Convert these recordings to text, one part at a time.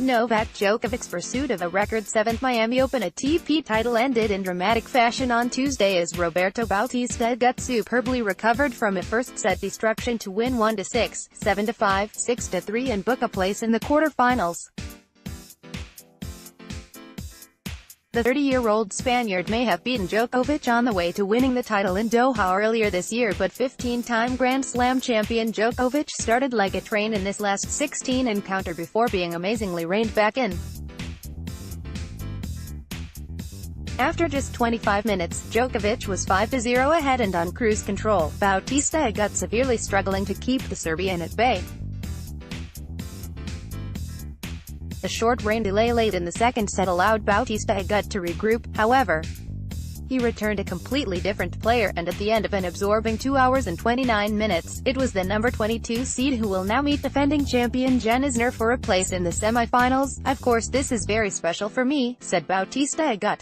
Novak Djokovic's pursuit of a record 7th Miami Open ATP title ended in dramatic fashion on Tuesday as Roberto Bautista Agut superbly recovered from a first-set destruction to win 1-6, 7-5, 6-3 and book a place in the quarterfinals. The 30-year-old Spaniard may have beaten Djokovic on the way to winning the title in Doha earlier this year, but 15-time Grand Slam champion Djokovic started like a train in this last 16 encounter before being amazingly reined back in. After just 25 minutes, Djokovic was 5-0 ahead and on cruise control, Bautista Agut severely struggling to keep the Serbian at bay. A short rain delay late in the second set allowed Bautista Agut to regroup, however. He returned a completely different player, and at the end of an absorbing 2 hours and 29 minutes, it was the number 22 seed who will now meet defending champion Jen Isner for a place in the semi-finals. "Of course this is very special for me," said Bautista Agut.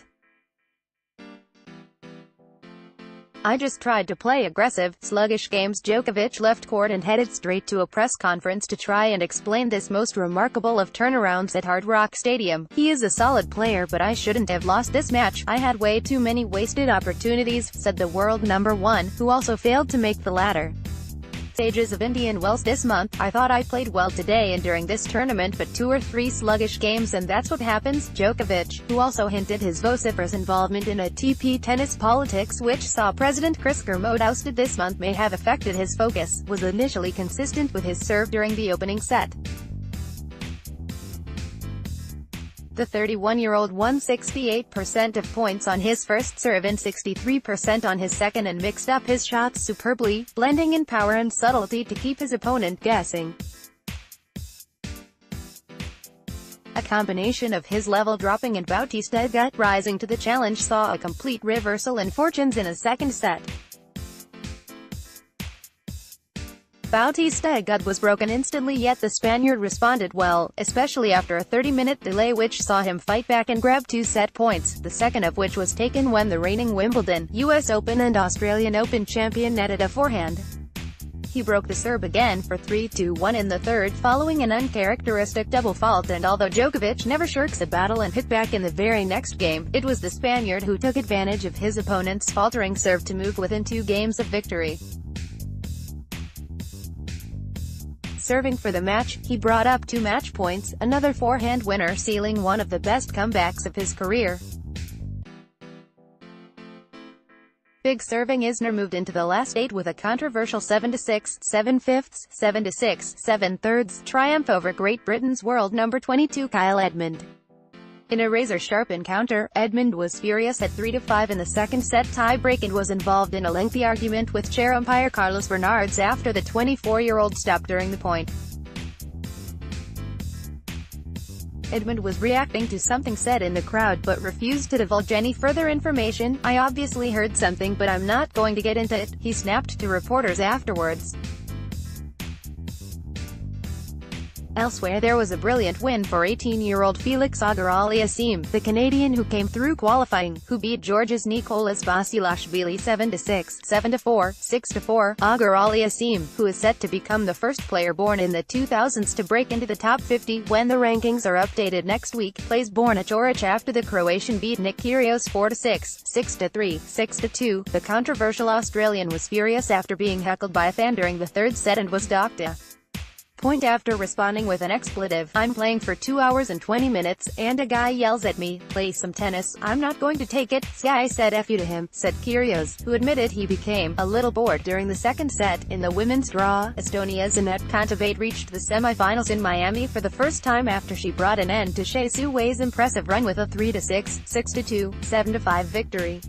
"I just tried to play aggressive, sluggish games." Djokovic left court and headed straight to a press conference to try and explain this most remarkable of turnarounds at Hard Rock Stadium. "He is a solid player, but I shouldn't have lost this match. I had way too many wasted opportunities," said the world number 1, who also failed to make the latter stages of Indian Wells this month. "I thought I played well today and during this tournament, but 2 or 3 sluggish games and that's what happens." Djokovic, who also hinted his vociferous involvement in ATP tennis politics, which saw President Chris Kermode ousted this month, may have affected his focus, was initially consistent with his serve during the opening set. The 31-year-old won 68% of points on his first serve and 63% on his second and mixed up his shots superbly, blending in power and subtlety to keep his opponent guessing. A combination of his level dropping and Bautista Agut rising to the challenge saw a complete reversal in fortunes in a second set. Bautista Agut was broken instantly, yet the Spaniard responded well, especially after a 30-minute delay which saw him fight back and grab 2 set points, the second of which was taken when the reigning Wimbledon, US Open and Australian Open champion netted a forehand. He broke the serve again for 3-1 in the third following an uncharacteristic double fault, and although Djokovic never shirks a battle and hit back in the very next game, it was the Spaniard who took advantage of his opponent's faltering serve to move within 2 games of victory. Serving for the match, he brought up 2 match points, another forehand winner, sealing one of the best comebacks of his career. Big serving Isner moved into the last 8 with a controversial 7-6, 7/5, 7-6, 7/3 triumph over Great Britain's world number 22 Kyle Edmund. In a razor-sharp encounter, Edmund was furious at 3-5 in the second set tiebreak and was involved in a lengthy argument with chair umpire Carlos Bernardes after the 24-year-old stopped during the point. Edmund was reacting to something said in the crowd but refused to divulge any further information. "I obviously heard something, but I'm not going to get into it," he snapped to reporters afterwards. Elsewhere, there was a brilliant win for 18-year-old Felix Auger-Aliassime, the Canadian who came through qualifying, who beat Georgia's Nicolas Basilashvili 7-6, 7-4, 6-4. Auger-Aliassime, who is set to become the first player born in the 2000s to break into the top 50 when the rankings are updated next week, plays born at Zurich after the Croatian beat Nick Kyrgios 4-6, 6-3, 6-2. The controversial Australian was furious after being heckled by a fan during the third set and was docked a point after responding with an expletive. "I'm playing for 2 hours and 20 minutes, and a guy yells at me, 'Play some tennis.' I'm not going to take it. Sky said F you to him," said Kyrgios, who admitted he became a little bored during the second set. In the women's draw, Estonia's Anett Kontaveit reached the semi-finals in Miami for the first time after she brought an end to Shea Su Wei's impressive run with a 3-6, 6-2, 7-5 victory.